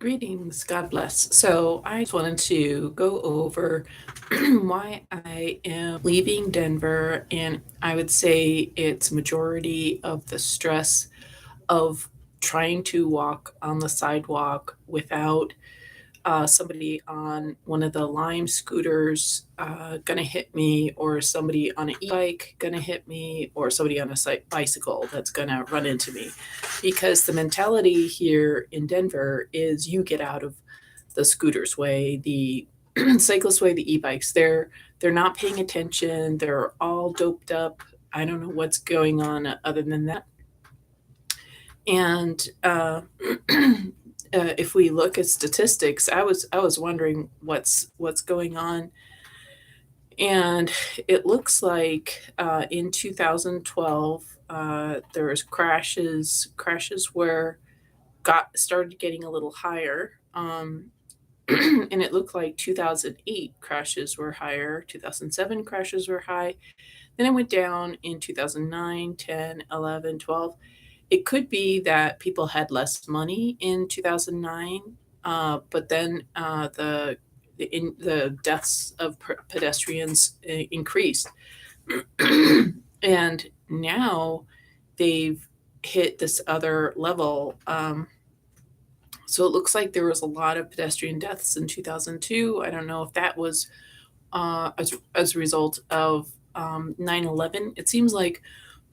Greetings, God bless. So, I just wanted to go over why I am leaving Denver, and I would say it's majority of the stress of trying to walk on the sidewalk without somebody on one of the Lime scooters gonna hit me, or somebody on an e-bike gonna hit me, or somebody on a bicycle that's gonna run into me. Because the mentality here in Denver is you get out of the scooters way, the cyclist way, the e-bikes. They're not paying attention. They're all doped up. I don't know what's going on other than that. And if we look at statistics, I was wondering what's going on, and it looks like in 2012 there was crashes where got started getting a little higher. And it looked like 2008 crashes were higher, 2007 crashes were high, then it went down in 2009, 10, 11, 12. It could be that people had less money in 2009, but then the deaths of pedestrians increased. And now they've hit this other level. So it looks like there was a lot of pedestrian deaths in 2002. I don't know if that was as a result of 9/11. It seems like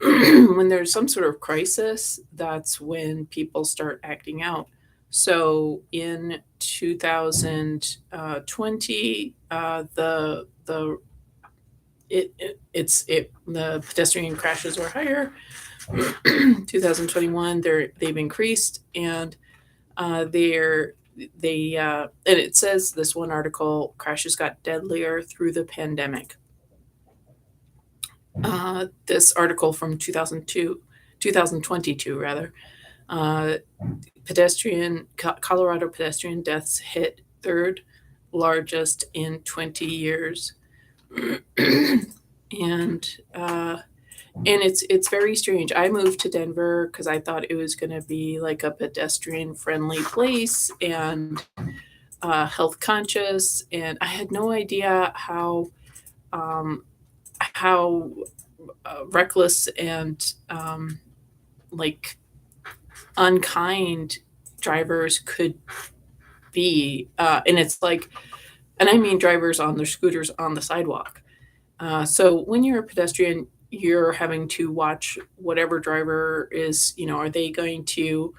when there's some sort of crisis, that's when people start acting out. So in 2020, the pedestrian crashes were higher. 2021, they've increased, and they're and it says this one article, crashes got deadlier through the pandemic. This article from 2022 rather, uh, Colorado pedestrian deaths hit third largest in 20 years. and uh, and it's very strange. I moved to Denver because I thought it was going to be like a pedestrian friendly place and health conscious, and I had no idea um, how reckless and like unkind drivers could be. And it's like, and I mean drivers on their scooters on the sidewalk. So when you're a pedestrian, you're having to watch whatever driver is, are they going to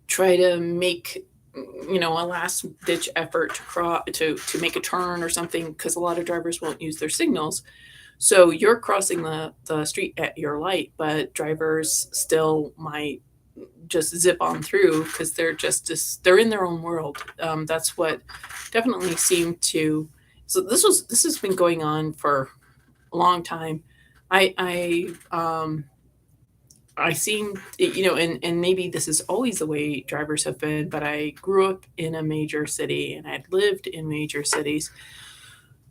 try to make, a last ditch effort to to make a turn or something, because a lot of drivers won't use their signals. So you're crossing the street at your light, but drivers still might just zip on through because they're in their own world. That's what definitely seemed to. So this has been going on for a long time. I seem, and maybe this is always the way drivers have been, but I grew up in a major city and I'd lived in major cities.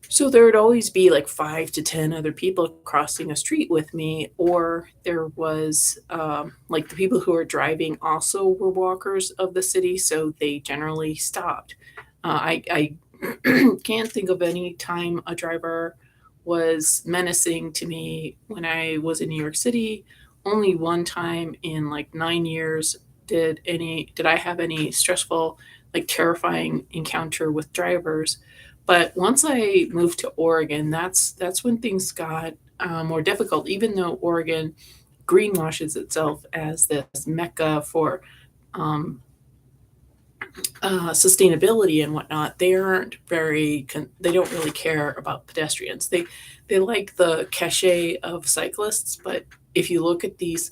So there would always be like 5 to 10 other people crossing a street with me, or there was like the people who were driving also were walkers of the city, so they generally stopped. I can't think of any time a driver was menacing to me when I was in New York City. Only one time in like 9 years did I have any stressful, like terrifying encounter with drivers. But once I moved to Oregon, that's when things got more difficult. Even though Oregon greenwashes itself as this mecca for um, sustainability and whatnot, they aren't they don't really care about pedestrians. They like the cachet of cyclists, but if you look at these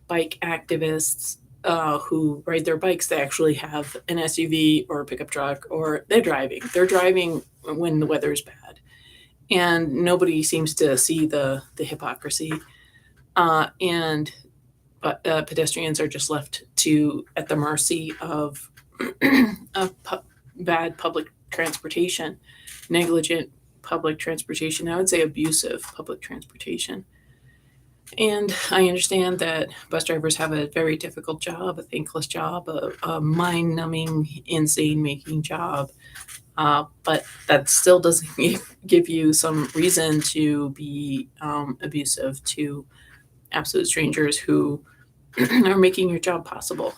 bike activists who ride their bikes, they actually have an SUV or a pickup truck, or they're driving when the weather is bad, and nobody seems to see the hypocrisy. And But pedestrians are just left to at the mercy of of bad public transportation, negligent public transportation. I would say abusive public transportation. And I understand that bus drivers have a very difficult job, a thankless job, a mind numbing, insane making job. But that still doesn't give you some reason to be abusive to absolute strangers who are making your job possible.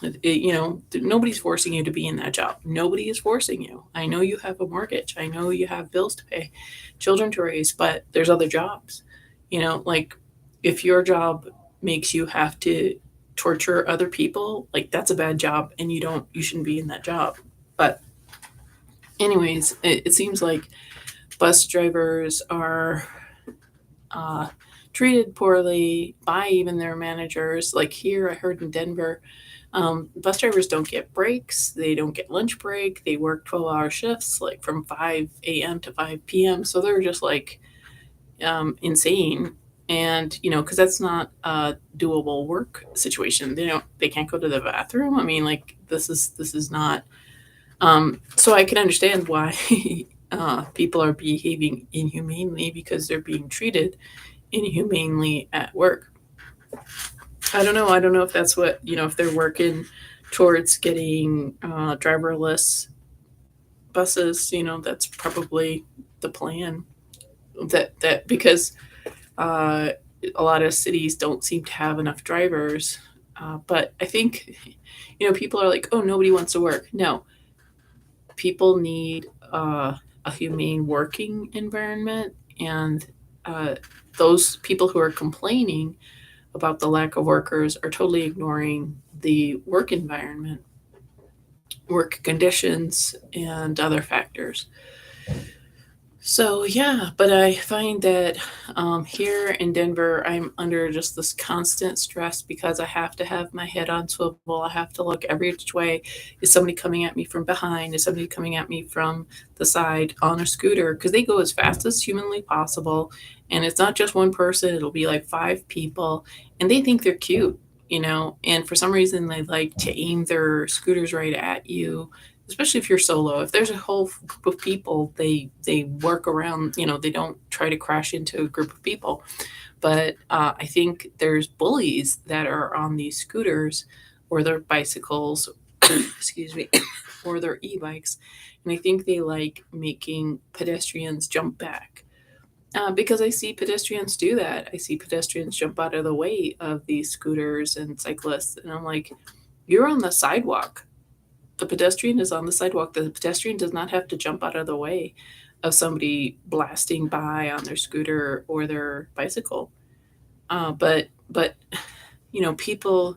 Nobody's forcing you to be in that job. Nobody is forcing you. I know you have a mortgage. I know you have bills to pay, children to raise, but there's other jobs. Like if your job makes you have to torture other people, like that's a bad job and you shouldn't be in that job. But anyways, it seems like bus drivers are uh, treated poorly by even their managers. Like here, I heard in Denver, bus drivers don't get breaks. They don't get lunch break. They work 12-hour shifts, like from 5 a.m. to 5 p.m. So they're just like insane. And because that's not a doable work situation. They can't go to the bathroom. I mean, like this is not. So I can understand why people are behaving inhumanely because they're being treated inhumanely at work. I don't know. I don't know if that's what, if they're working towards getting driverless buses, that's probably the plan. That because uh, a lot of cities don't seem to have enough drivers. But I think, people are like, oh, nobody wants to work. No, people need a humane working environment. And uh, those people who are complaining about the lack of workers are totally ignoring the work environment, work conditions, and other factors. So, yeah, but I find that here in Denver, I'm under just this constant stress because I have to have my head on swivel. I have to look every which way. Is somebody coming at me from behind? Is somebody coming at me from the side on a scooter? Because they go as fast as humanly possible. And it's not just one person, it'll be like five people. And they think they're cute, and for some reason, they like to aim their scooters right at you, especially if you're solo. If there's a whole group of people, they work around. They don't try to crash into a group of people. But I think there's bullies that are on these scooters or their bicycles, excuse me, or their e-bikes, and I think they like making pedestrians jump back. Because I see pedestrians do that. I see pedestrians jump out of the way of these scooters and cyclists, and I'm like, you're on the sidewalk. The pedestrian is on the sidewalk. The pedestrian does not have to jump out of the way of somebody blasting by on their scooter or their bicycle. But people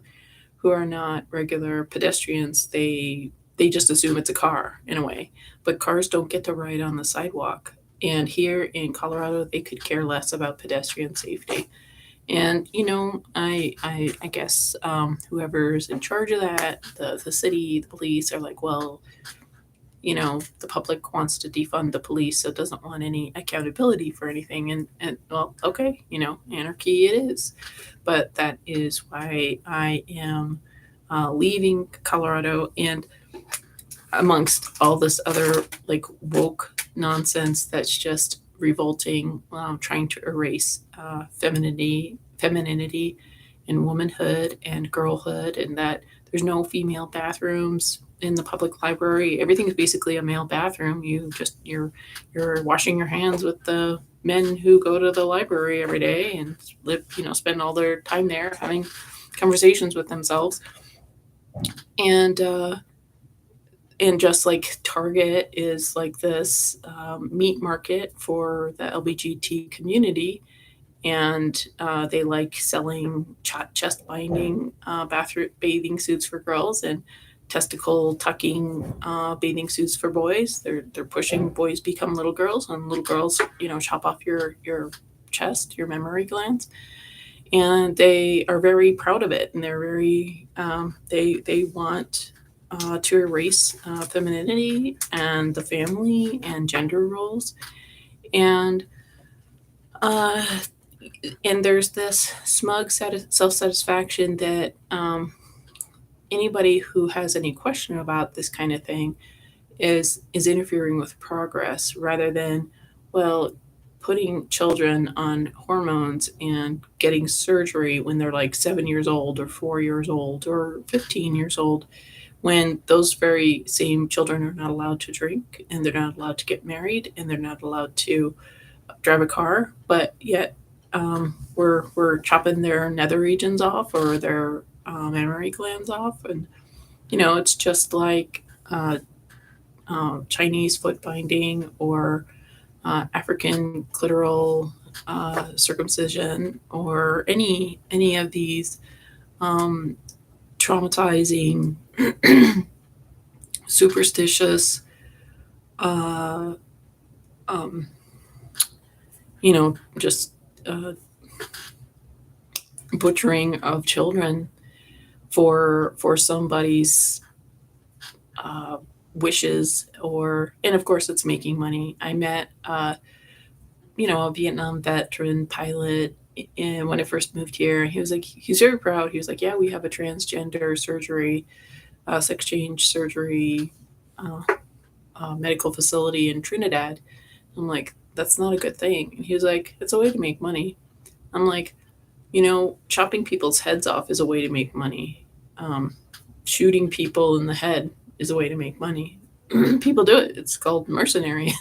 who are not regular pedestrians, they just assume it's a car in a way. But cars don't get to ride on the sidewalk. And here in Colorado, they could care less about pedestrian safety. And I guess whoever's in charge of that, the city, the police are like, well, the public wants to defund the police, so it doesn't want any accountability for anything. And well, okay, anarchy it is. But that is why I am leaving Colorado, and amongst all this other like woke nonsense that's just revolting, trying to erase femininity, and womanhood and girlhood, and that there's no female bathrooms in the public library. Everything is basically a male bathroom. You're washing your hands with the men who go to the library every day and spend all their time there having conversations with themselves. And just like Target is like this meat market for the LGBT community, and they like selling chest binding bathroom bathing suits for girls and testicle tucking bathing suits for boys. They're pushing boys become little girls, and little girls chop off your chest, your mammary glands, and they are very proud of it, and they're very they want to erase femininity and the family and gender roles, and uh, and there's this smug self satisfaction that anybody who has any question about this kind of thing is interfering with progress rather than, well, putting children on hormones and getting surgery when they're like 7 years old or 4 years old or 15 years old, when those very same children are not allowed to drink and they're not allowed to get married and they're not allowed to drive a car, but yet we're chopping their nether regions off or their mammary glands off, and it's just like Chinese foot binding or African clitoral circumcision or any of these um, traumatizing, superstitious, uh, um, just butchering of children for somebody's uh, wishes, or and of course it's making money. I met a Vietnam veteran pilot, and when I first moved here, he was like, he's very proud. He was like, yeah, we have a transgender surgery, sex change surgery, uh, medical facility in Trinidad. I'm like, that's not a good thing. And he was like, it's a way to make money. I'm like, chopping people's heads off is a way to make money. Um, Shooting people in the head is a way to make money. People do it. It's called mercenary.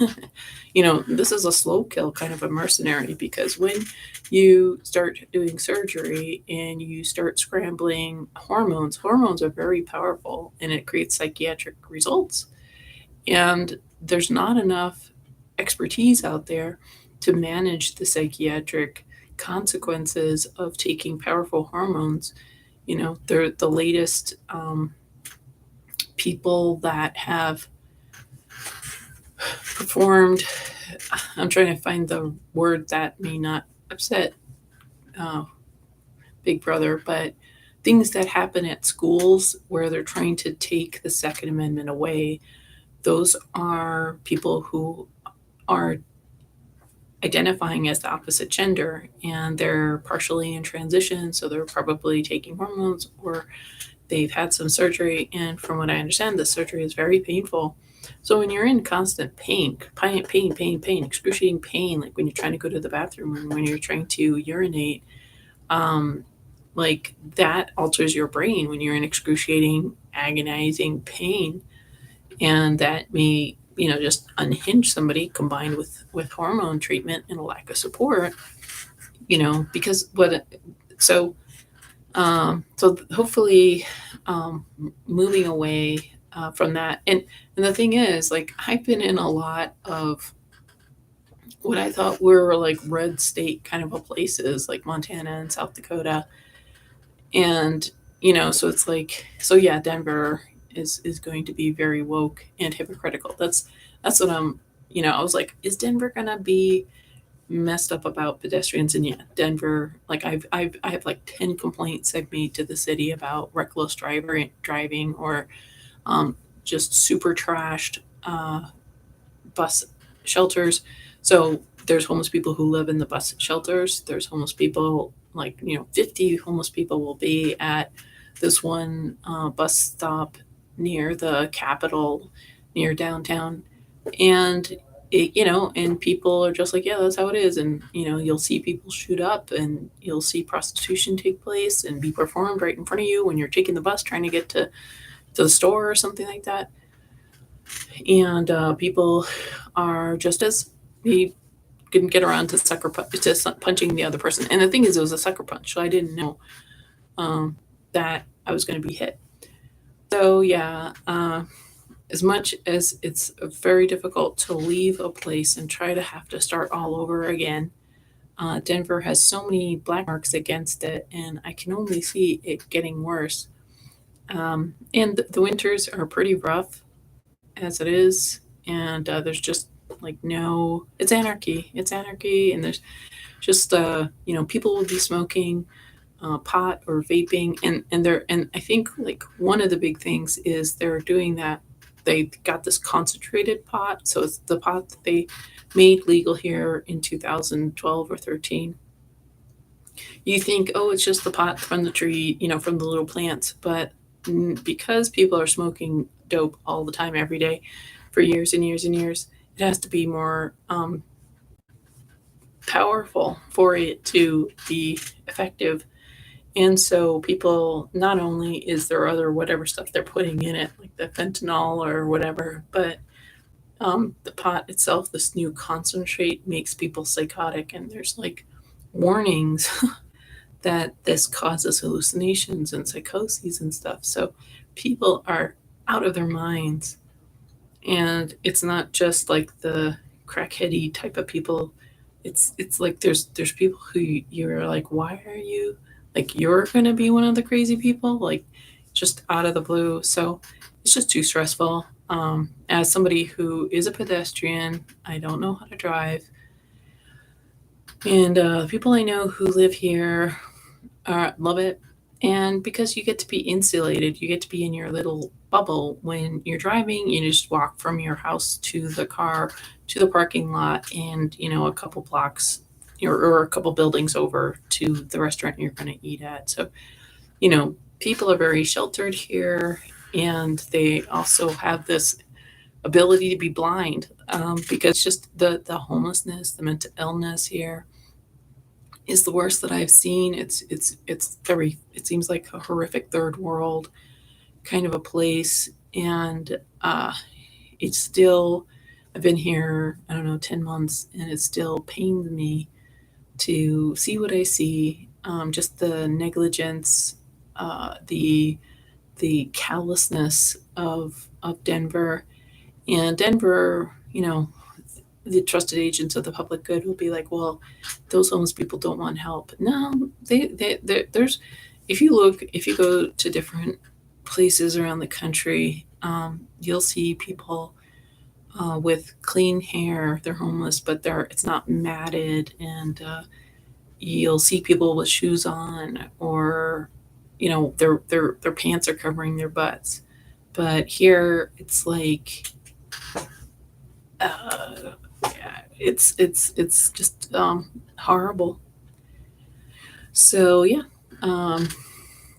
This is a slow kill kind of a mercenary, because when you start doing surgery and you start scrambling hormones are very powerful and it creates psychiatric results. And there's not enough expertise out there to manage the psychiatric consequences of taking powerful hormones. They're the latest people that have performed. I'm trying to find the word that may not upset uh, Big Brother, but things that happen at schools where they're trying to take the Second Amendment away. Those are people who are identifying as the opposite gender and they're partially in transition, so they're probably taking hormones or they've had some surgery. And from what I understand, the surgery is very painful. So when you're in constant pain, excruciating pain, like when you're trying to go to the bathroom and when you're trying to urinate, um, like that alters your brain when you're in excruciating, agonizing pain, and that may just unhinge somebody, combined with hormone treatment and a lack of support. Because what so hopefully, moving away from that, and the thing is, like, I've been in a lot of what I thought were like red state kind of a places, like Montana and South Dakota, and so it's like, so yeah, Denver is going to be very woke and hypocritical. That's what I was like, is Denver gonna be messed up about pedestrians? And yeah, Denver, like I have like 10 complaints I've made to the city about reckless driving, or just super trashed bus shelters. So there's homeless people who live in the bus shelters. There's homeless people, like 50 homeless people will be at this one bus stop near the Capitol, near downtown, and and people are just like, yeah, that's how it is. And you'll see people shoot up, and you'll see prostitution take place and be performed right in front of you when you're taking the bus trying to get to the store or something like that. And people are just as he couldn't get around to punching the other person. And the thing is, it was a sucker punch, so I didn't know that I was going to be hit. So yeah, as much as it's very difficult to leave a place and try to have to start all over again, Denver has so many black marks against it, and I can only see it getting worse. And the winters are pretty rough as it is, and there's just like no, it's anarchy. It's anarchy, and there's just people will be smoking pot or vaping, and I think like one of the big things is they're doing that. They got this concentrated pot, so it's the pot that they made legal here in 2012 or 13. You think, oh, it's just the pot from the tree, from the little plants, but because people are smoking dope all the time, every day, for years and years and years, it has to be more powerful for it to be effective. And so people, not only is there other whatever stuff they're putting in it, like the fentanyl or whatever, but the pot itself, this new concentrate, makes people psychotic. And there's like warnings that this causes hallucinations and psychoses and stuff. So people are out of their minds. And it's not just like the crackheady type of people. It's like there's people who you're like, why are you like you're gonna be one of the crazy people? Like just out of the blue. So it's just too stressful. As somebody who is a pedestrian, I don't know how to drive. And the people I know who live here love it. And because you get to be insulated, you get to be in your little bubble when you're driving. You just walk from your house to the car, to the parking lot, and a couple blocks or a couple buildings over to the restaurant you're going to eat at. So, people are very sheltered here, and they also have this ability to be blind because just the homelessness, the mental illness here is the worst that I've seen. It's very, it seems like a horrific third world kind of a place, and it's still. I've been here, I don't know, 10 months, and it still pains me to see what I see. Just the negligence, the callousness of Denver, and Denver. The trusted agents of the public good will be like, well, those homeless people don't want help. No, there's, if you go to different places around the country, you'll see people with clean hair. They're homeless, but it's not matted, and you'll see people with shoes on, or their pants are covering their butts. But here, it's like. Uh, yeah, it's just horrible. So yeah, um,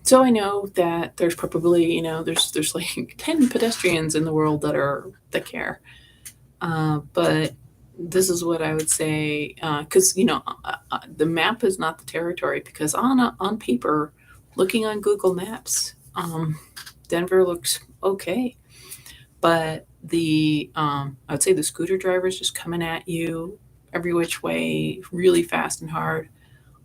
so I know that there's probably there's like 10 pedestrians in the world that care, but this is what I would say because the map is not the territory, because on paper, looking on Google Maps, Denver looks okay. But I would say the scooter drivers just coming at you every which way, really fast and hard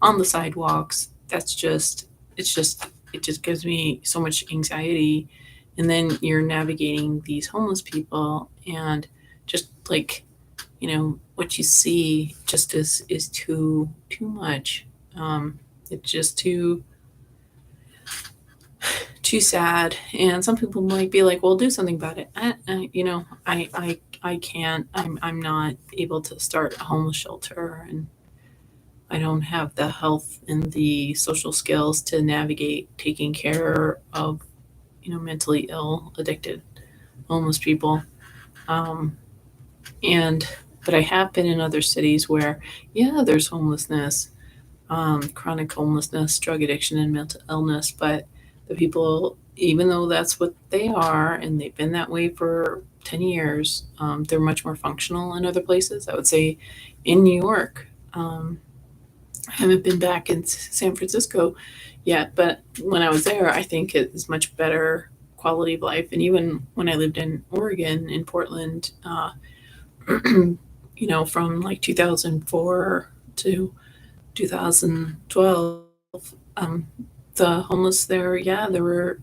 on the sidewalks. It just gives me so much anxiety. And then you're navigating these homeless people, and just like, what you see just is too much. It's just too sad. And some people might be like, well, do something about it. I can't. I'm not able to start a homeless shelter, and I don't have the health and the social skills to navigate taking care of mentally ill, addicted homeless people. um, and but I have been in other cities where, yeah, there's homelessness, chronic homelessness, drug addiction, and mental illness. But the people, even though that's what they are, and they've been that way for 10 years, they're much more functional in other places. I would say in New York. I haven't been back in San Francisco yet, but when I was there, I think it is much better quality of life. And even when I lived in Oregon, in Portland, from like 2004 to 2012, the homeless there, yeah, there were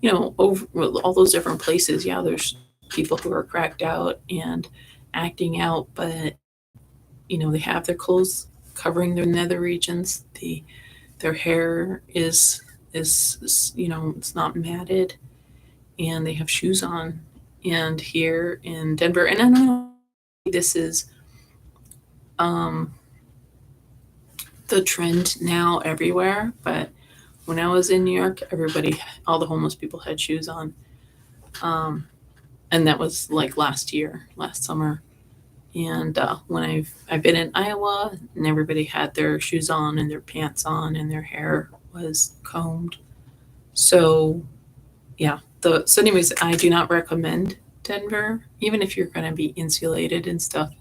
over all those different places. Yeah, there's people who are cracked out and acting out, but they have their clothes covering their nether regions. Their hair is it's not matted, and they have shoes on. And here in Denver, and I don't know, this is um, the trend now everywhere, but when I was in New York, all the homeless people had shoes on. Um, and that was like last summer. And when I've been in Iowa, and everybody had their shoes on and their pants on, and their hair was combed. So yeah, so anyways, I do not recommend Denver, even if you're going to be insulated and stuff.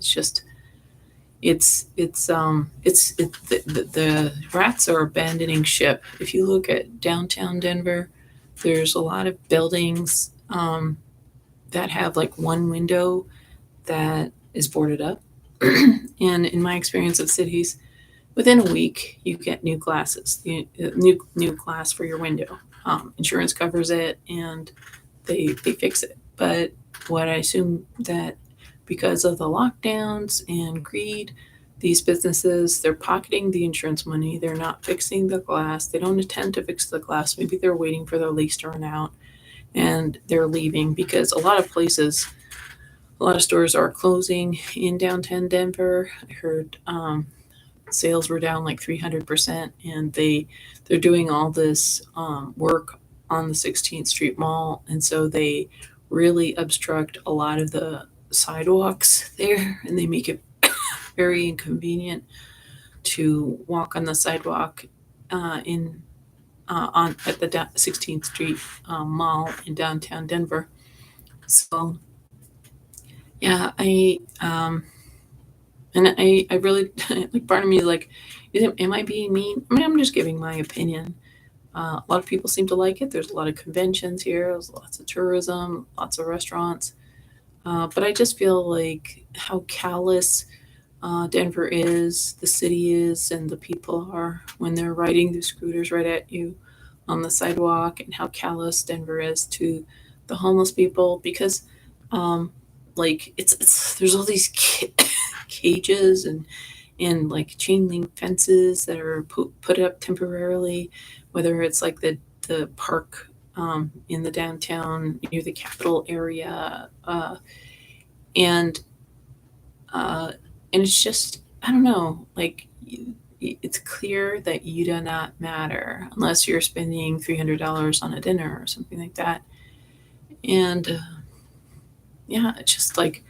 The rats are abandoning ship. If you look at downtown Denver, there's a lot of buildings that have like one window that is boarded up. And in my experience of cities, within a week you get new glasses, new glass for your window. Insurance covers it, and they fix it. But what I assume that because of the lockdowns and greed, these businesses, they're pocketing the insurance money. They're not fixing the glass. They don't intend to fix the glass. Maybe they're waiting for their lease to run out and they're leaving, because a lot of stores are closing in downtown Denver. I heard sales were down like 300%, and they're doing all this work on the 16th Street Mall, and so they really obstruct a lot of the sidewalks there, and they make it very inconvenient to walk on the sidewalk in on at the 16th Street Mall in downtown Denver. So yeah, I really like, part of me is like, am I being mean? I mean, I'm just giving my opinion. A lot of people seem to like it. There's a lot of conventions here. There's lots of tourism, lots of restaurants. But I just feel like how callous Denver is, the city is, and the people are when they're riding their scooters right at you on the sidewalk, and how callous Denver is to the homeless people, because um, like it's there's all these cages and like chain link fences that are put up temporarily, whether it's like the park in the downtown near the Capitol area, and uh, and it's just, I don't know, like it's clear that you do not matter unless you're spending $300 on a dinner or something like that. And yeah, it's just like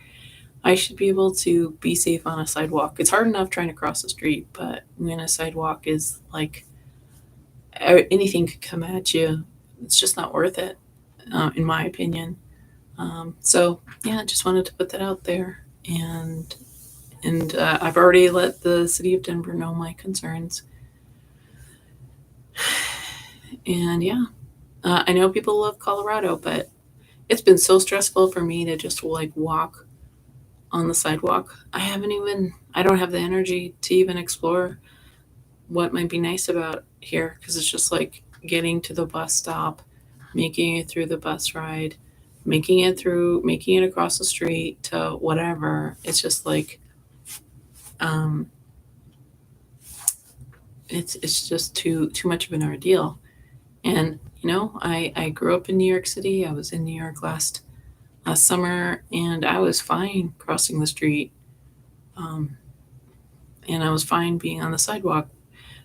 I should be able to be safe on a sidewalk. It's hard enough trying to cross the street, but when a sidewalk is like anything could come at you, it's just not worth it, in my opinion. So yeah, I just wanted to put that out there, and I've already let the city of Denver know my concerns. And yeah, I know people love Colorado, but it's been so stressful for me to just like walk on the sidewalk. I don't have the energy to even explore what might be nice about here, because it's just like getting to the bus stop, making it through the bus ride, making it across the street to whatever. It's just like, um, it's just too much of an ordeal. And I grew up in New York City. I was in New York last summer, and I was fine crossing the street, um, and I was fine being on the sidewalk,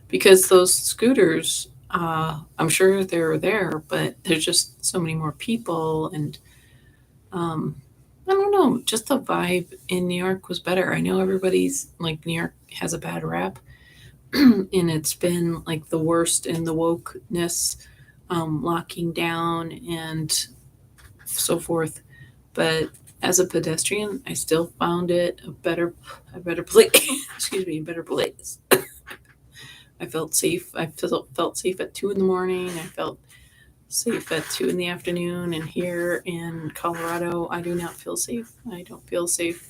because those scooters, I'm sure they're there, but there's just so many more people, and um, I don't know, just the vibe in New York was better. I know everybody's like, New York has a bad rap, and it's been like the worst in the wokeness, locking down and so forth. But as a pedestrian, I still found it a better place. Excuse me, a better place. I felt safe. I felt safe at 2 in the morning. I felt safe at 2 in the afternoon. And here in Colorado, I do not feel safe. I don't feel safe.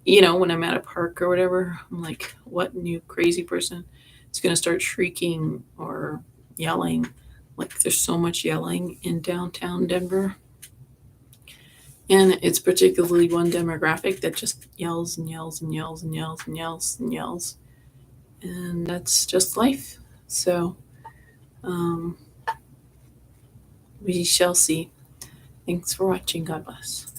When I'm at a park or whatever, I'm like, what new crazy person is going to start shrieking or yelling? Like, there's so much yelling in downtown Denver. And it's particularly one demographic that just yells and yells and yells and yells and yells and yells. And that's just life. So um, we shall see. Thanks for watching. God bless.